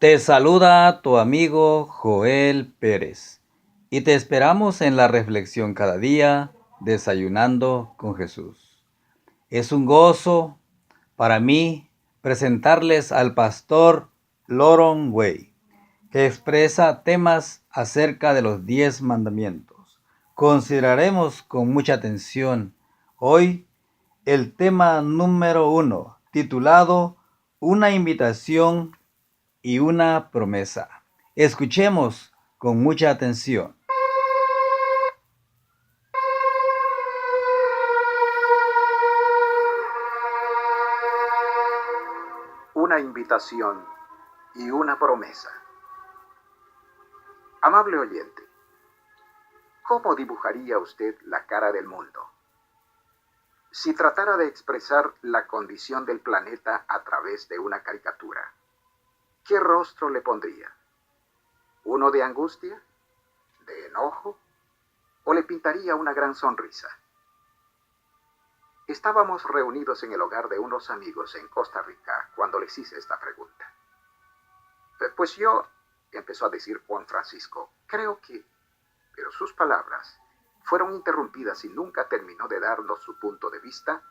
Te saluda tu amigo Joel Pérez y te esperamos en la reflexión cada día, desayunando con Jesús. Es un gozo para mí presentarles al pastor Loron Way, que expresa temas acerca de los 10 mandamientos. Consideraremos con mucha atención hoy el tema número 1, titulado Una invitación y una promesa. Escuchemos con mucha atención. Una invitación y una promesa. Amable oyente, ¿cómo dibujaría usted la cara del mundo? Si tratara de expresar la condición del planeta a través de una caricatura, ¿qué rostro le pondría? ¿Uno de angustia? ¿De enojo? ¿O le pintaría una gran sonrisa? Estábamos reunidos en el hogar de unos amigos en Costa Rica cuando les hice esta pregunta. Pues yo, empezó a decir Juan Francisco, creo que... Pero sus palabras fueron interrumpidas y nunca terminó de darnos su punto de vista,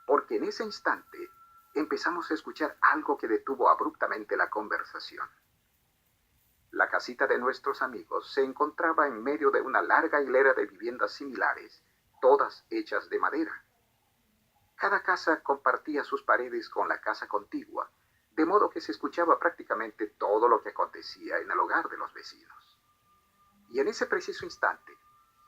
porque en ese instante empezamos a escuchar algo que detuvo abruptamente la conversación. La casita de nuestros amigos se encontraba en medio de una larga hilera de viviendas similares, todas hechas de madera. Cada casa compartía sus paredes con la casa contigua, de modo que se escuchaba prácticamente todo lo que acontecía en el hogar de los vecinos. Y en ese preciso instante,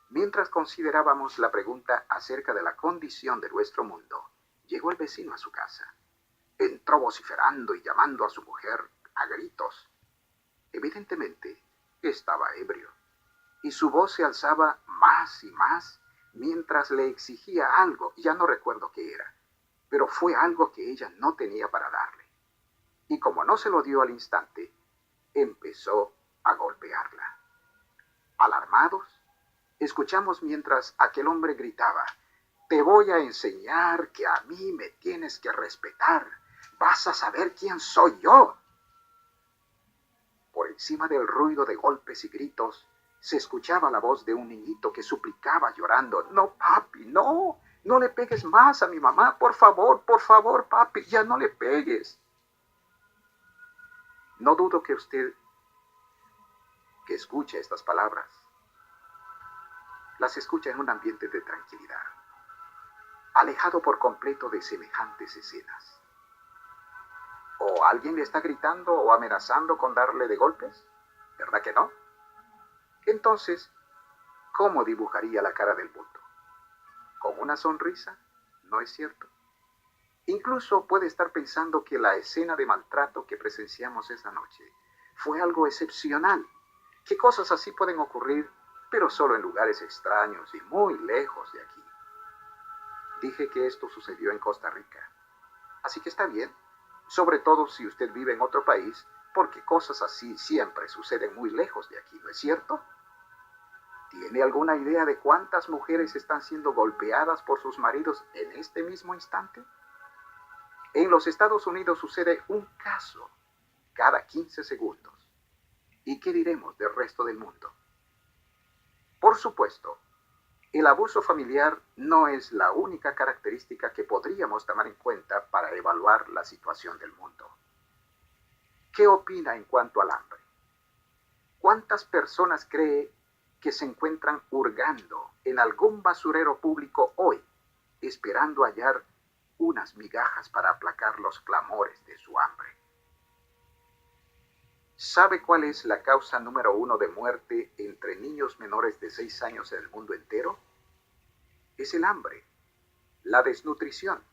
mientras considerábamos la pregunta acerca de la condición de nuestro mundo, llegó el vecino a su casa. Entró vociferando y llamando a su mujer a gritos. Evidentemente, estaba ebrio, y su voz se alzaba más y más mientras le exigía algo, ya no recuerdo qué era, pero fue algo que ella no tenía para darle. Y como no se lo dio al instante, empezó a golpearla. Alarmados, escuchamos mientras aquel hombre gritaba: «Te voy a enseñar que a mí me tienes que respetar. Vas a saber quién soy yo». Por encima del ruido de golpes y gritos, se escuchaba la voz de un niñito que suplicaba llorando: «No, papi, no, no le pegues más a mi mamá, por favor, papi, ya no le pegues». No dudo que usted, que escuche estas palabras, las escucha en un ambiente de tranquilidad, alejado por completo de semejantes escenas. ¿O alguien le está gritando o amenazando con darle de golpes? ¿Verdad que no? Entonces, ¿cómo dibujaría la cara del mundo? ¿Con una sonrisa? ¿No es cierto? Incluso puede estar pensando que la escena de maltrato que presenciamos esa noche fue algo excepcional, que cosas así pueden ocurrir, pero solo en lugares extraños y muy lejos de aquí. Dije que esto sucedió en Costa Rica, así que está bien, sobre todo si usted vive en otro país, porque cosas así siempre suceden muy lejos de aquí, ¿no es cierto? ¿Tiene alguna idea de cuántas mujeres están siendo golpeadas por sus maridos en este mismo instante? En los Estados Unidos sucede un caso cada 15 segundos. ¿Y qué diremos del resto del mundo? Por supuesto, el abuso familiar no es la única característica que podríamos tomar en cuenta para evaluar la situación del mundo. ¿Qué opina en cuanto al hambre? ¿Cuántas personas cree que se encuentran hurgando en algún basurero público hoy, esperando hallar unas migajas para aplacar los clamores de su hambre? ¿Sabe cuál es la causa número 1 de muerte entre niños menores de 6 años en el mundo entero? Es el hambre, la desnutrición.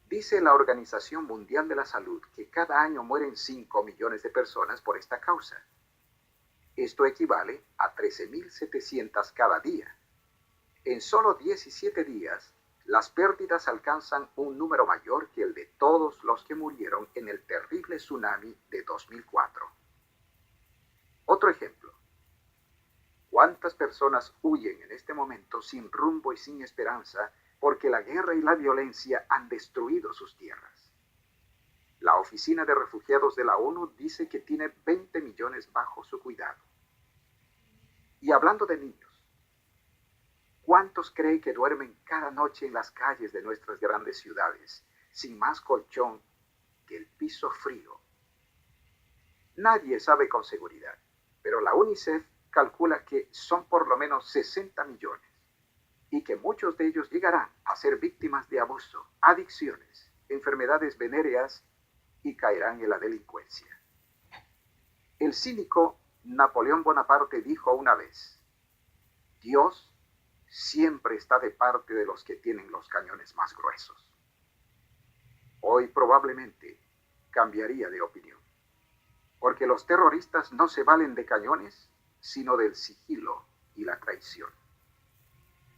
Dice la Organización Mundial de la Salud que cada año mueren 5 millones de personas por esta causa. Esto equivale a 13.700 cada día. En solo 17 días, las pérdidas alcanzan un número mayor que el de todos los que murieron en el terrible tsunami de 2004. Otro ejemplo. ¿Cuántas personas huyen en este momento sin rumbo y sin esperanza porque la guerra y la violencia han destruido sus tierras? La Oficina de Refugiados de la ONU dice que tiene 20 millones bajo su cuidado. Y hablando de niños, ¿cuántos cree que duermen cada noche en las calles de nuestras grandes ciudades, sin más colchón que el piso frío? Nadie sabe con seguridad, pero la UNICEF calcula que son por lo menos 60 millones y que muchos de ellos llegarán a ser víctimas de abuso, adicciones, enfermedades venéreas y caerán en la delincuencia. El cínico Napoleón Bonaparte dijo una vez: Dios siempre está de parte de los que tienen los cañones más gruesos. Hoy probablemente cambiaría de opinión, porque los terroristas no se valen de cañones, sino del sigilo y la traición.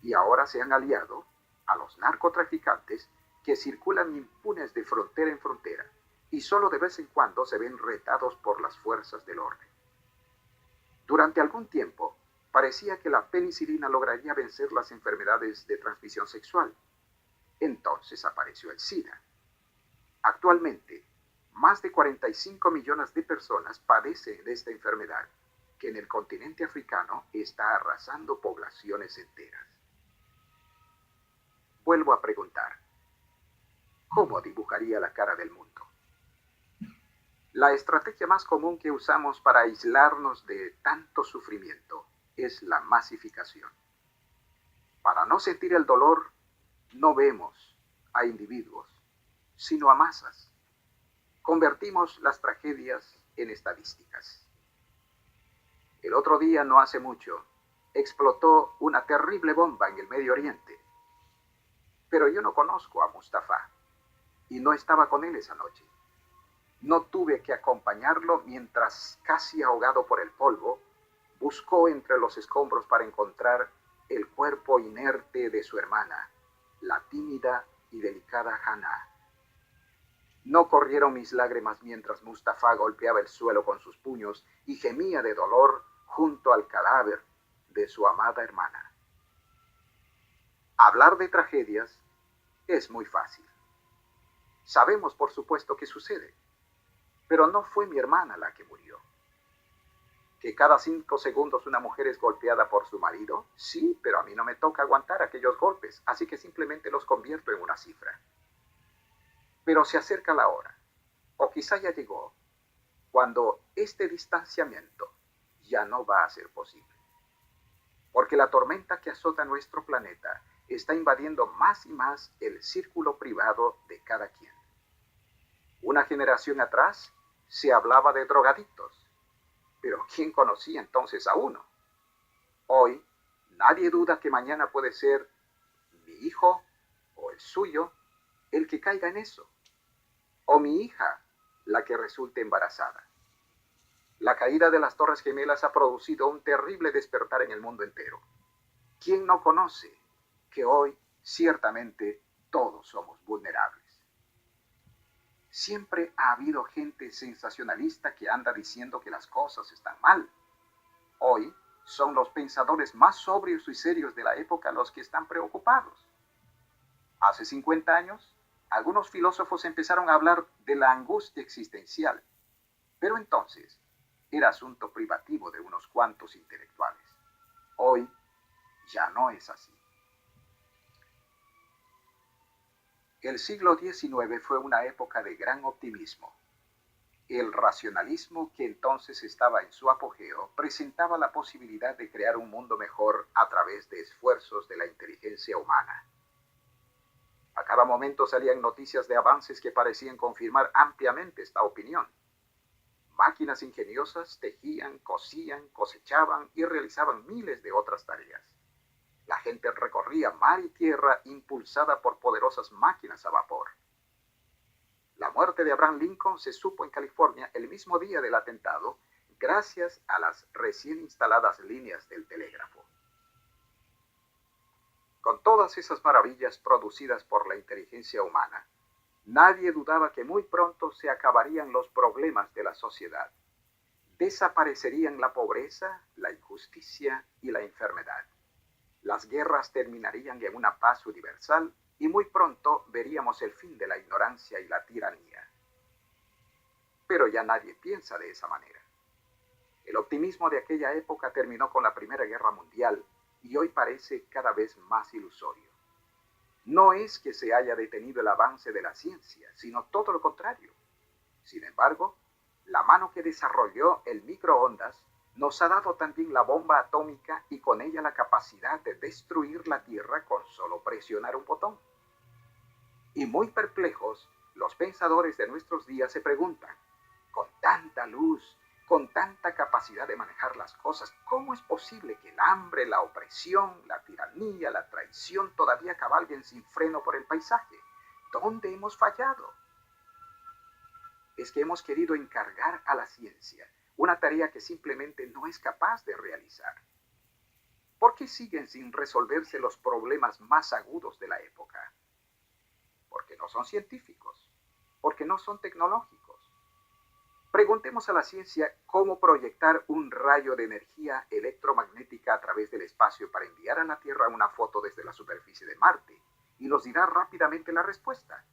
Y ahora se han aliado a los narcotraficantes que circulan impunes de frontera en frontera y solo de vez en cuando se ven retados por las fuerzas del orden. Durante algún tiempo, parecía que la penicilina lograría vencer las enfermedades de transmisión sexual. Entonces apareció el SIDA. Actualmente, más de 45 millones de personas padecen de esta enfermedad, que en el continente africano está arrasando poblaciones enteras. Vuelvo a preguntar, ¿cómo dibujaría la cara del mundo? La estrategia más común que usamos para aislarnos de tanto sufrimiento es la masificación. Para no sentir el dolor, no vemos a individuos, sino a masas. Convertimos las tragedias en estadísticas. El otro día, no hace mucho, explotó una terrible bomba en el Medio Oriente. Pero yo no conozco a Mustafa y no estaba con él esa noche. No tuve que acompañarlo mientras, casi ahogado por el polvo, buscó entre los escombros para encontrar el cuerpo inerte de su hermana, la tímida y delicada Hannah. No corrieron mis lágrimas mientras Mustafa golpeaba el suelo con sus puños y gemía de dolor junto al cadáver de su amada hermana. Hablar de tragedias es muy fácil. Sabemos, por supuesto, que sucede, pero no fue mi hermana la que murió. ¿Que cada 5 segundos una mujer es golpeada por su marido? Sí, pero a mí no me toca aguantar aquellos golpes, así que simplemente los convierto en una cifra. Pero se acerca la hora, o quizá ya llegó, cuando este distanciamiento ya no va a ser posible. Porque la tormenta que azota nuestro planeta está invadiendo más y más el círculo privado de cada quien. Una generación atrás se hablaba de drogadictos, pero ¿quién conocía entonces a uno? Hoy, nadie duda que mañana puede ser mi hijo o el suyo el que caiga en eso, o mi hija la que resulte embarazada. La caída de las Torres Gemelas ha producido un terrible despertar en el mundo entero. ¿Quién no conoce que hoy ciertamente todos somos vulnerables? Siempre ha habido gente sensacionalista que anda diciendo que las cosas están mal. Hoy son los pensadores más sobrios y serios de la época los que están preocupados. Hace 50 años, algunos filósofos empezaron a hablar de la angustia existencial, pero entonces era asunto privativo de unos cuantos intelectuales. Hoy ya no es así. El siglo XIX fue una época de gran optimismo. El racionalismo, que entonces estaba en su apogeo, presentaba la posibilidad de crear un mundo mejor a través de esfuerzos de la inteligencia humana. A cada momento salían noticias de avances que parecían confirmar ampliamente esta opinión. Máquinas ingeniosas tejían, cosían, cosechaban y realizaban miles de otras tareas. La gente recorría mar y tierra impulsada por poderosas máquinas a vapor. La muerte de Abraham Lincoln se supo en California el mismo día del atentado, gracias a las recién instaladas líneas del telégrafo. Con todas esas maravillas producidas por la inteligencia humana, nadie dudaba que muy pronto se acabarían los problemas de la sociedad. Desaparecerían la pobreza, la injusticia y la enfermedad. Las guerras terminarían en una paz universal y muy pronto veríamos el fin de la ignorancia y la tiranía. ya nadie piensa de esa manera. El optimismo de aquella época terminó con la Primera Guerra Mundial y hoy parece cada vez más ilusorio. No es que se haya detenido el avance de la ciencia, sino todo lo contrario. Sin embargo, la mano que desarrolló el microondas nos ha dado también la bomba atómica y con ella la capacidad de destruir la Tierra con solo presionar un botón. Y muy perplejos, los pensadores de nuestros días se preguntan, con tanta luz, con tanta capacidad de manejar las cosas, ¿cómo es posible que el hambre, la opresión, la tiranía, la traición todavía cabalguen sin freno por el paisaje? ¿Dónde hemos fallado? Es que hemos querido encargar a la ciencia una tarea que simplemente no es capaz de realizar. ¿Por qué siguen sin resolverse los problemas más agudos de la época? Porque no son científicos, porque no son tecnológicos. Preguntemos a la ciencia cómo proyectar un rayo de energía electromagnética a través del espacio para enviar a la Tierra una foto desde la superficie de Marte, y nos dirá rápidamente la respuesta.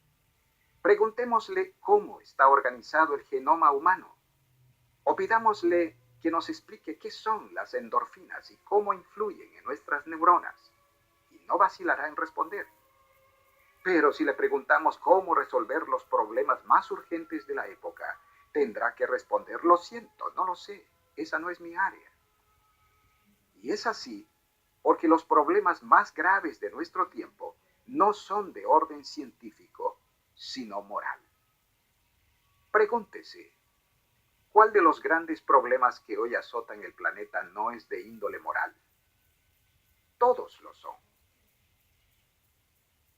Preguntémosle cómo está organizado el genoma humano, o pidámosle que nos explique qué son las endorfinas y cómo influyen en nuestras neuronas, y no vacilará en responder. Pero si le preguntamos cómo resolver los problemas más urgentes de la época, tendrá que responder, lo siento, no lo sé, esa no es mi área. Y es así porque los problemas más graves de nuestro tiempo no son de orden científico, sino moral. Pregúntese, ¿cuál de los grandes problemas que hoy azotan el planeta no es de índole moral? Todos lo son.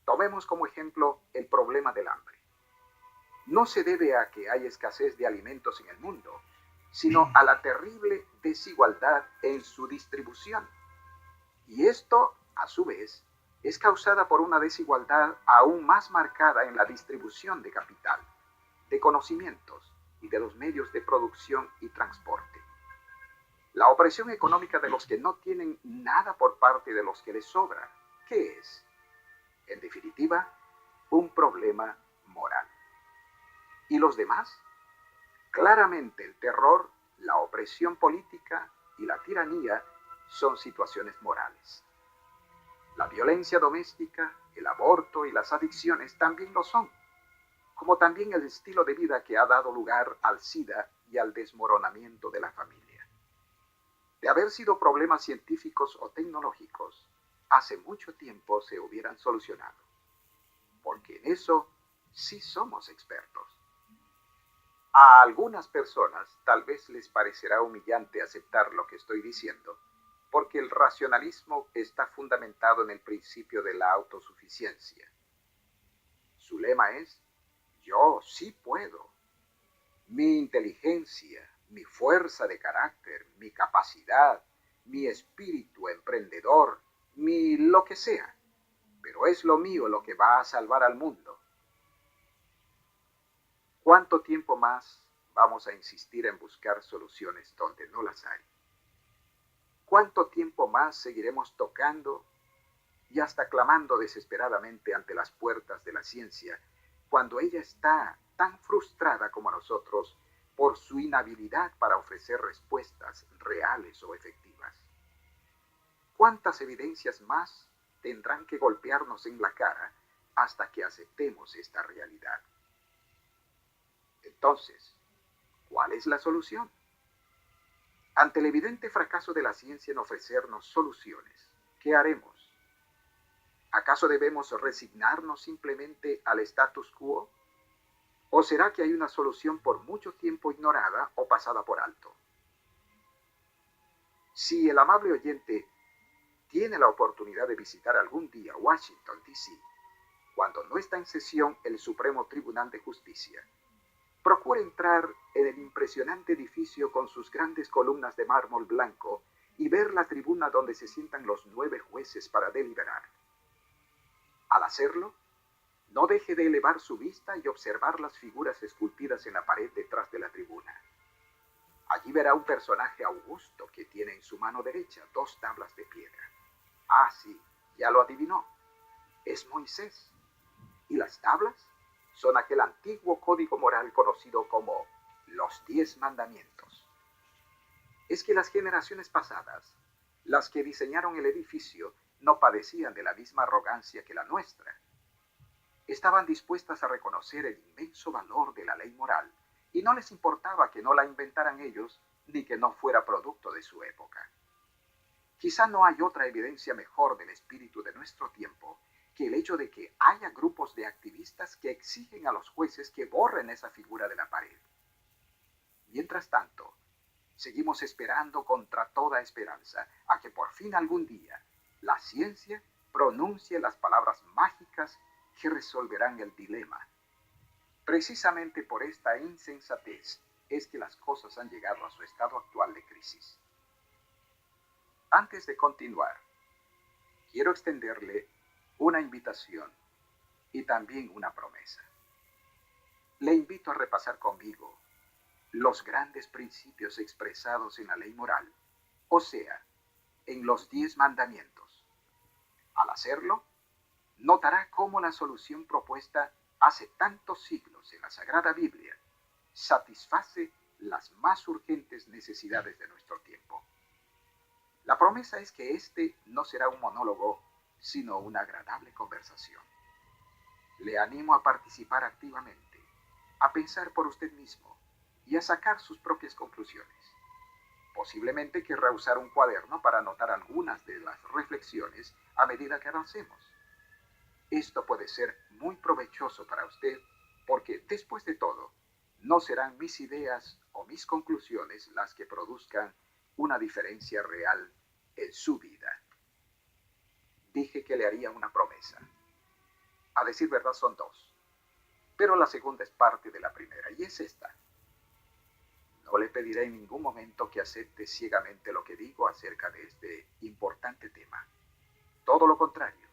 Tomemos como ejemplo el problema del hambre. No se debe a que hay escasez de alimentos en el mundo, sino a la terrible desigualdad en su distribución. Y esto, a su vez, es causada por una desigualdad aún más marcada en la distribución de capital, de conocimientos y de los medios de producción y transporte. La opresión económica de los que no tienen nada por parte de los que les sobra, ¿qué es? En definitiva, un problema moral. ¿Y los demás? Claramente el terror, la opresión política y la tiranía son situaciones morales. La violencia doméstica, el aborto y las adicciones también lo son, como también el estilo de vida que ha dado lugar al SIDA y al desmoronamiento de la familia. De haber sido problemas científicos o tecnológicos, hace mucho tiempo se hubieran solucionado, porque en eso sí somos expertos. A algunas personas tal vez les parecerá humillante aceptar lo que estoy diciendo, porque el racionalismo está fundamentado en el principio de la autosuficiencia. Su lema es, yo sí puedo. Mi inteligencia, mi fuerza de carácter, mi capacidad, mi espíritu emprendedor, mi lo que sea, pero es lo mío lo que va a salvar al mundo. ¿Cuánto tiempo más vamos a insistir en buscar soluciones donde no las hay? ¿Cuánto tiempo más seguiremos tocando y hasta clamando desesperadamente ante las puertas de la ciencia cuando ella está tan frustrada como nosotros por su inhabilidad para ofrecer respuestas reales o efectivas? ¿Cuántas evidencias más tendrán que golpearnos en la cara hasta que aceptemos esta realidad? Entonces, ¿cuál es la solución? Ante el evidente fracaso de la ciencia en ofrecernos soluciones, ¿qué haremos? ¿Acaso debemos resignarnos simplemente al status quo? ¿O será que hay una solución por mucho tiempo ignorada o pasada por alto? Si el amable oyente tiene la oportunidad de visitar algún día Washington, D.C., cuando no está en sesión el Supremo Tribunal de Justicia, procura entrar en el impresionante edificio con sus grandes columnas de mármol blanco y ver la tribuna donde se sientan los 9 jueces para deliberar. Al hacerlo, no deje de elevar su vista y observar las figuras esculpidas en la pared detrás de la tribuna. Allí verá un personaje augusto que tiene en su mano derecha 2 tablas de piedra. Ah, sí, ya lo adivinó. Es Moisés. ¿Y las tablas? Son aquel antiguo código moral conocido como los 10 mandamientos. Es que las generaciones pasadas, las que diseñaron el edificio, no padecían de la misma arrogancia que la nuestra. Estaban dispuestas a reconocer el inmenso valor de la ley moral y no les importaba que no la inventaran ellos ni que no fuera producto de su época. Quizá no hay otra evidencia mejor del espíritu de nuestro tiempo que el hecho de que haya grupos de activistas que exigen a los jueces que borren esa figura de la pared. Mientras tanto, seguimos esperando contra toda esperanza a que por fin algún día la ciencia pronuncie las palabras mágicas que resolverán el dilema. Precisamente por esta insensatez es que las cosas han llegado a su estado actual de crisis. Antes de continuar, quiero extenderle una invitación y también una promesa. Le invito a repasar conmigo los grandes principios expresados en la ley moral, o sea, en los 10 mandamientos. Al hacerlo, notará cómo la solución propuesta hace tantos siglos en la Sagrada Biblia satisface las más urgentes necesidades de nuestro tiempo. La promesa es que este no será un monólogo, sino una agradable conversación. Le animo a participar activamente, a pensar por usted mismo y a sacar sus propias conclusiones. Posiblemente querrá usar un cuaderno para anotar algunas de las reflexiones a medida que avancemos. Esto puede ser muy provechoso para usted porque, después de todo, no serán mis ideas o mis conclusiones las que produzcan una diferencia real en su vida. Dije que le haría una promesa. A decir verdad son dos, pero la segunda es parte de la primera y es esta. No le pediré en ningún momento que acepte ciegamente lo que digo acerca de este importante tema. Todo lo contrario,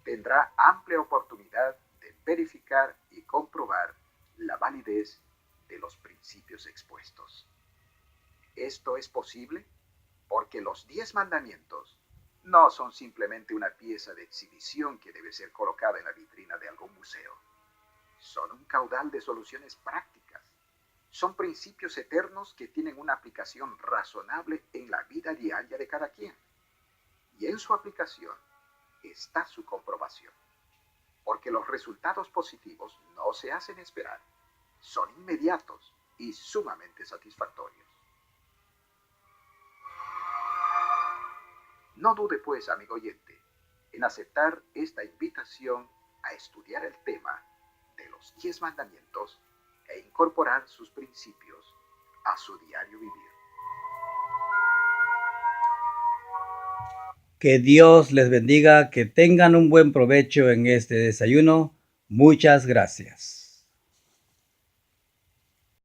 tendrá amplia oportunidad de verificar y comprobar la validez de los principios expuestos. Esto es posible porque los 10 mandamientos no son simplemente una pieza de exhibición que debe ser colocada en la vitrina de algún museo. Son un caudal de soluciones prácticas. Son principios eternos que tienen una aplicación razonable en la vida diaria de cada quien. Y en su aplicación está su comprobación. Porque los resultados positivos no se hacen esperar. Son inmediatos y sumamente satisfactorios. No dude pues, amigo oyente, en aceptar esta invitación a estudiar el tema de los 10 mandamientos e incorporar sus principios a su diario vivir. Que Dios les bendiga, que tengan un buen provecho en este desayuno. Muchas gracias.